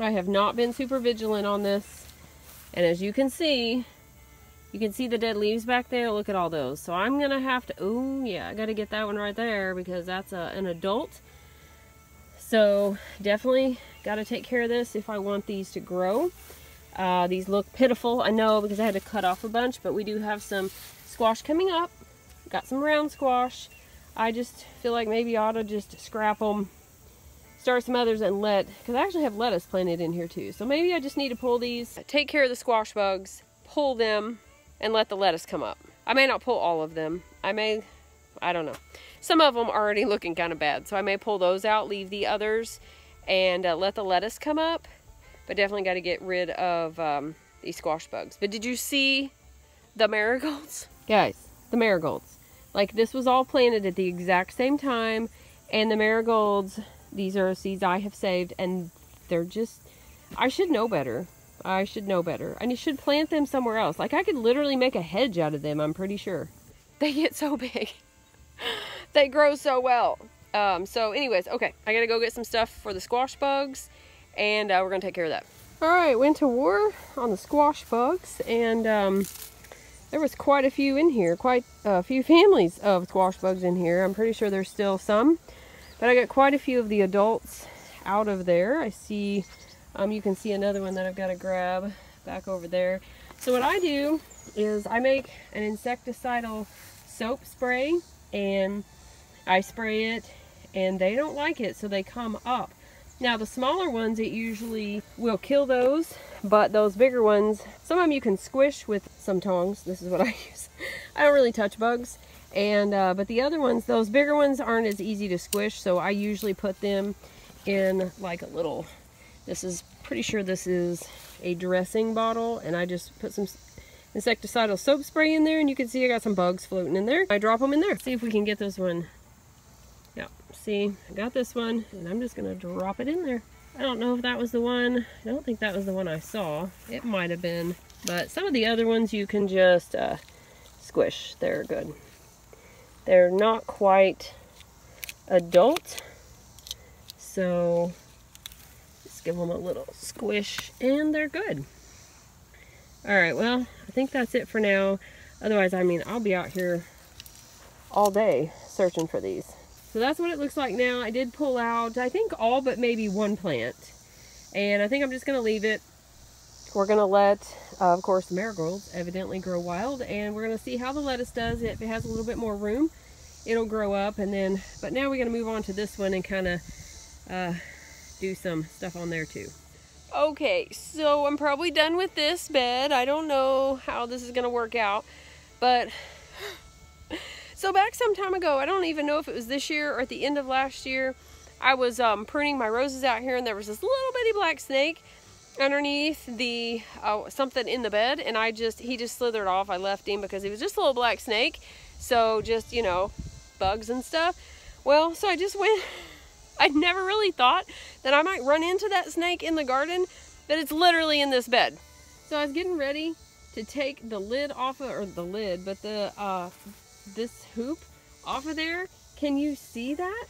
I have not been super vigilant on this. And as you can see the dead leaves back there. Look at all those. So I'm going to have to, oh yeah, I got to get that one right there because that's an adult. So definitely got to take care of this if I want these to grow. These look pitiful, I know, because I had to cut off a bunch, but we do have some squash coming up. Got some round squash. I just feel like maybe I ought to just scrap them, start some others, and because I actually have lettuce planted in here too. So maybe I just need to pull these, take care of the squash bugs, pull them, and let the lettuce come up. I may not pull all of them. I don't know. Some of them are already looking kind of bad, so I may pull those out, leave the others, and let the lettuce come up. But definitely got to get rid of these squash bugs. But did you see the marigolds? Guys, the marigolds. Like, this was all planted at the exact same time, and the marigolds, these are seeds I have saved, and they're just, I should know better. I should know better. I should plant them somewhere else. Like, I could literally make a hedge out of them, I'm pretty sure. They get so big. They grow so well. So anyways, okay, I gotta go get some stuff for the squash bugs, and we're gonna take care of that. All right, went to war on the squash bugs, and there was quite a few in here, quite a few families of squash bugs in here. I'm pretty sure there's still some, but I got quite a few of the adults out of there. I see, you can see another one that I've got to grab back over there. So what I do is I make an insecticidal soap spray, and I spray it, and they don't like it, so they come up. Now the smaller ones, it usually will kill those, but those bigger ones, some of them you can squish with some tongs. This is what I use. I don't really touch bugs, and but the other ones, those bigger ones, aren't as easy to squish, so I usually put them in like a little, pretty sure this is a dressing bottle, and I just put some insecticidal soap spray in there, and you can see I got some bugs floating in there. I drop them in there. See if we can get this one. Yeah, see, I got this one, and I'm just gonna drop it in there. I don't know if that was the one. I don't think that was the one I saw. It might have been, but some of the other ones you can just squish. They're good. They're not quite adult, so just give them a little squish, and they're good. All right, well, I think that's it for now. Otherwise, I mean, I'll be out here all day searching for these. So that's what it looks like now. I did pull out, I think, all but maybe one plant. And I think I'm just going to leave it. We're going to let, of course, the marigolds evidently grow wild. And we're going to see how the lettuce does. If it has a little bit more room, it'll grow up. And then, but now we're going to move on to this one and kind of do some stuff on there too. Okay, so I'm probably done with this bed. I don't know how this is going to work out. But so back some time ago, I don't even know if it was this year or at the end of last year, I was pruning my roses out here, and there was this little bitty black snake underneath the something in the bed, and he just slithered off. I left him because he was just a little black snake, so just, you know, bugs and stuff. Well, so I just went. I never really thought that I might run into that snake in the garden, but it's literally in this bed. So I was getting ready to take the lid off of, or the lid, but the this hoop off of there. Can you see that?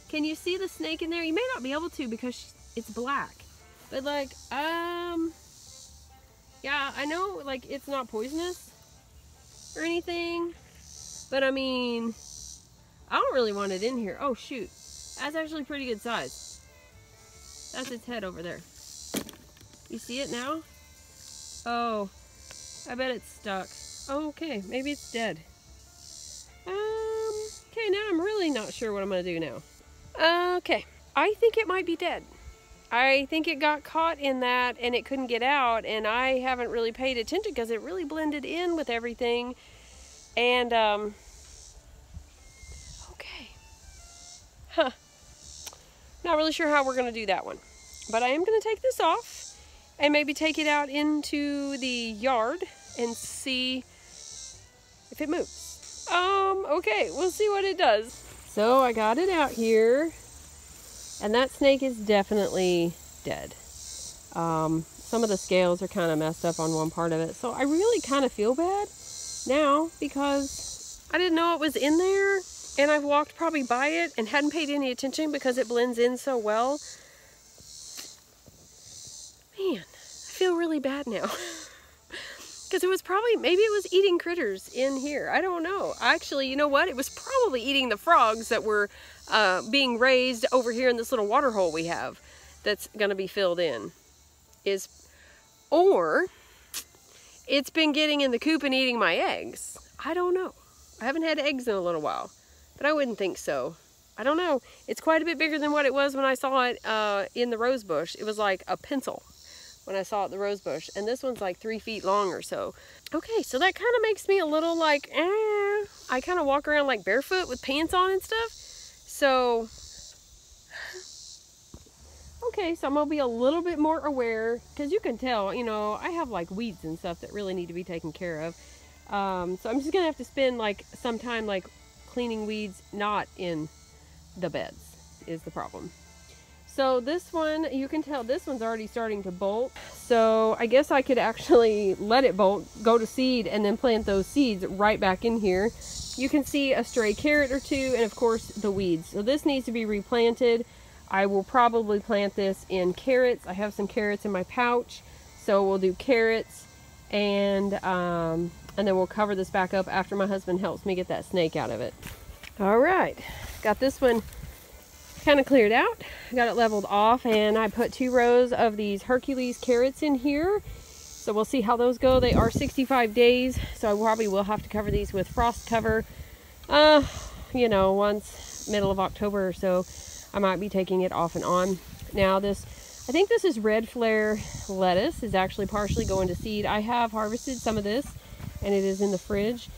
Can you see the snake in there? You may not be able to because it's black, but like, yeah, I know, like, it's not poisonous or anything, but I mean, I don't really want it in here. Oh shoot, that's actually pretty good size. That's its head over there. You see it now? Oh, I bet it's stuck. Oh, okay, maybe it's dead. Okay, now I'm really not sure what I'm gonna do now. Okay, I think it might be dead. I think it got caught in that and it couldn't get out, and I haven't really paid attention because it really blended in with everything. And, okay. Huh. Not really sure how we're gonna do that one. But I am gonna take this off and maybe take it out into the yard and see if it moves. Okay, we'll see what it does. So I got it out here, and that snake is definitely dead. Some of the scales are kind of messed up on one part of it, so I really kind of feel bad now because I didn't know it was in there, and I've walked probably by it and hadn't paid any attention because it blends in so well. Man, I feel really bad now. Because it was probably, maybe it was eating critters in here. I don't know. Actually, you know what? It was probably eating the frogs that were being raised over here in this little water hole we have that's going to be filled in. Or it's been getting in the coop and eating my eggs. I don't know. I haven't had eggs in a little while, but I wouldn't think so. I don't know. It's quite a bit bigger than what it was when I saw it in the rose bush. It was like a pencil when I saw it in the rose bush, and this one's like 3 feet long or so. Okay, so that kind of makes me a little like, I kind of walk around like barefoot with pants on and stuff. So, okay, so I'm gonna be a little bit more aware, because you can tell, you know, I have like weeds and stuff that really need to be taken care of. So I'm just gonna have to spend like some time like cleaning weeds not in the beds is the problem. So this one, you can tell this one's already starting to bolt. So I guess I could actually let it bolt, go to seed, and then plant those seeds right back in here. You can see a stray carrot or two, and of course the weeds. So this needs to be replanted. I will probably plant this in carrots. I have some carrots in my pouch, so we'll do carrots, and then we'll cover this back up after my husband helps me get that snake out of it. All right, got this one kind of cleared out. Got it leveled off, and I put 2 rows of these Hercules carrots in here. So we'll see how those go. They are 65 days, so I probably will have to cover these with frost cover. You know, once middle of October or so, I might be taking it off and on. Now this, I think this is red flare lettuce, is actually partially going to seed. I have harvested some of this, and it is in the fridge.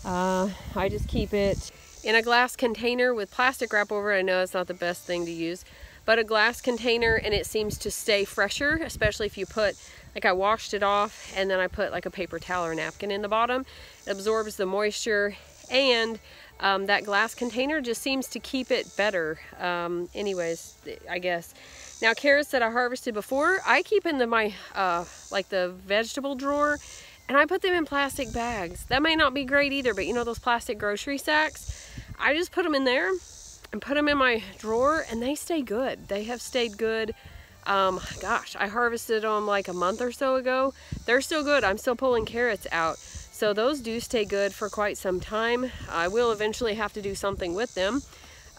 I just keep it in a glass container with plastic wrap over it. I know it's not the best thing to use, but a glass container, and it seems to stay fresher, especially if you put, like I washed it off and then I put like a paper towel or napkin in the bottom. It absorbs the moisture, and that glass container just seems to keep it better. Anyways, I guess. Now carrots that I harvested before, I keep in my like the vegetable drawer, and I put them in plastic bags. That may not be great either, but you know those plastic grocery sacks? I just put them in there and put them in my drawer, and they stay good. They have stayed good. Gosh, I harvested them like a month or so ago. They're still good. I'm still pulling carrots out. So those do stay good for quite some time. I will eventually have to do something with them.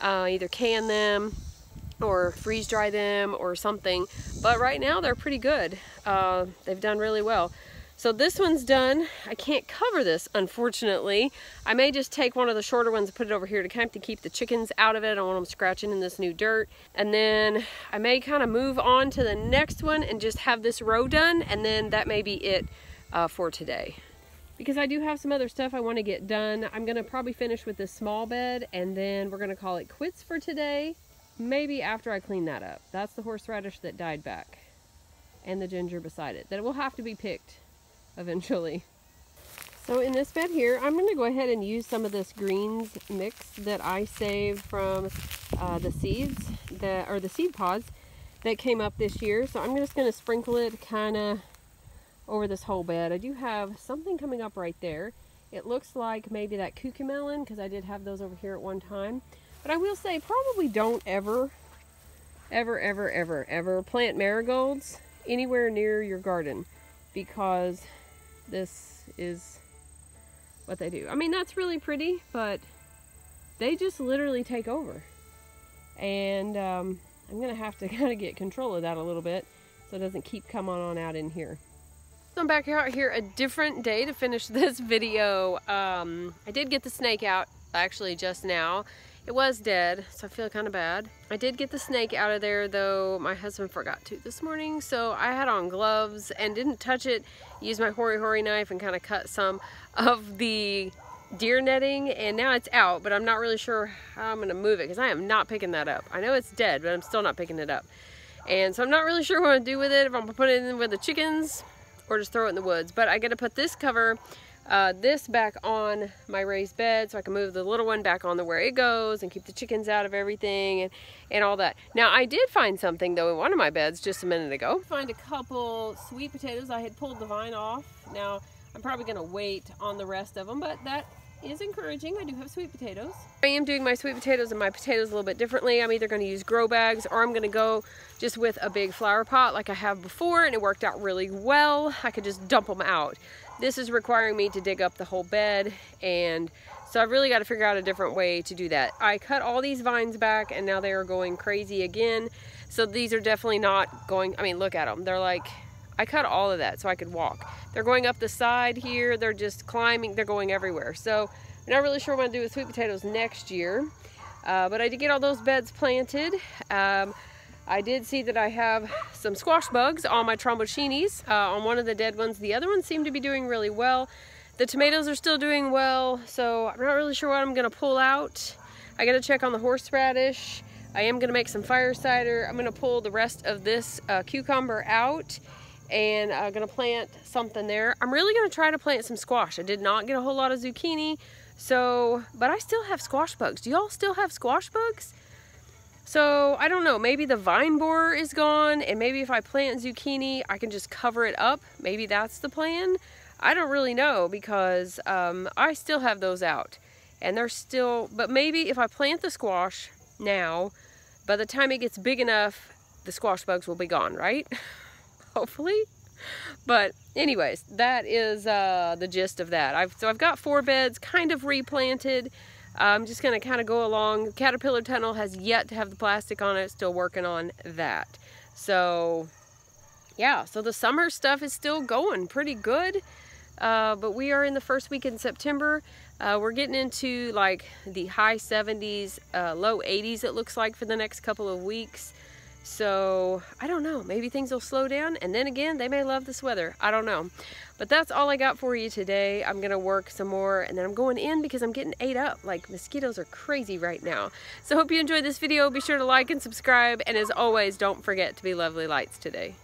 Either can them or freeze dry them or something. But right now they're pretty good. They've done really well. So this one's done. I can't cover this, unfortunately. I may just take one of the shorter ones and put it over here to kind of keep the chickens out of it. I don't want them scratching in this new dirt. And then I may kind of move on to the next one and just have this row done, and then that may be it for today. Because I do have some other stuff I want to get done. I'm going to probably finish with this small bed, and then we're going to call it quits for today. Maybe after I clean that up. That's the horseradish that died back, and the ginger beside it. That will have to be picked eventually. So in this bed here, I'm going to go ahead and use some of this greens mix that I saved from the seeds, the seed pods that came up this year. So I'm just going to sprinkle it kind of over this whole bed. I do have something coming up right there. It looks like maybe that cucamelon, because I did have those over here at one time. But I will say, probably don't ever plant marigolds anywhere near your garden, because this is what they do. I mean, that's really pretty, but they just literally take over. And I'm gonna have to kind of get control of that a little bit so it doesn't keep coming on out in here. So I'm back out here a different day to finish this video. I did get the snake out actually just now. It was dead, so I feel kind of bad. I did get the snake out of there, though my husband forgot to this morning, so I had on gloves and didn't touch it. Used my hori knife and kind of cut some of the deer netting, and now it's out, but I'm not really sure how I'm gonna move it, because I am not picking that up. I know it's dead, but I'm still not picking it up. And so I'm not really sure what I'm gonna do with it, if I'm gonna put it in with the chickens or just throw it in the woods. But I gotta put this cover, this back on my raised bed, so I can move the little one back on where it goes and keep the chickens out of everything and all that. Now I did find something though in one of my beds just a minute ago. Find a couple sweet potatoes. I had pulled the vine off. Now I'm probably gonna wait on the rest of them, but that is encouraging. I do have sweet potatoes. I am doing my sweet potatoes and my potatoes a little bit differently. I'm either going to use grow bags or I'm going to go just with a big flower pot like I have before, and it worked out really well. I could just dump them out. This is requiring me to dig up the whole bed, and so I've really got to figure out a different way to do that. I cut all these vines back and now they are going crazy again. So these are definitely not going, I mean, look at them. They're like, I cut all of that so I could walk. They're going up the side here. They're just climbing. They're going everywhere. So I'm not really sure what I'm going to do with sweet potatoes next year. But I did get all those beds planted. I did see that I have some squash bugs on my tromboncinis, on one of the dead ones. The other ones seem to be doing really well. The tomatoes are still doing well, so I'm not really sure what I'm going to pull out. I got to check on the horseradish. I am going to make some fire cider. I'm going to pull the rest of this cucumber out, and I'm going to plant something there. I'm really going to try to plant some squash. I did not get a whole lot of zucchini, but I still have squash bugs. Do y'all still have squash bugs? So I don't know, maybe the vine borer is gone, and maybe if I plant zucchini, I can just cover it up. Maybe that's the plan. I don't really know, because I still have those out, and they're still, but maybe if I plant the squash now, by the time it gets big enough, the squash bugs will be gone, right? Hopefully. But anyways, that is the gist of that. So I've got 4 beds kind of replanted. I'm just going to kind of go along. Caterpillar tunnel has yet to have the plastic on it. Still working on that. So yeah, so the summer stuff is still going pretty good. But we are in the first week in September. We're getting into like the high 70s, low 80s it looks like for the next couple of weeks. So I don't know, maybe things will slow down, and then again, they may love this weather. I don't know. But that's all I got for you today. I'm gonna work some more, and then I'm going in because I'm getting ate up. Like, mosquitoes are crazy right now. So hope you enjoyed this video. Be sure to like and subscribe, and as always, don't forget to be lovely lights today.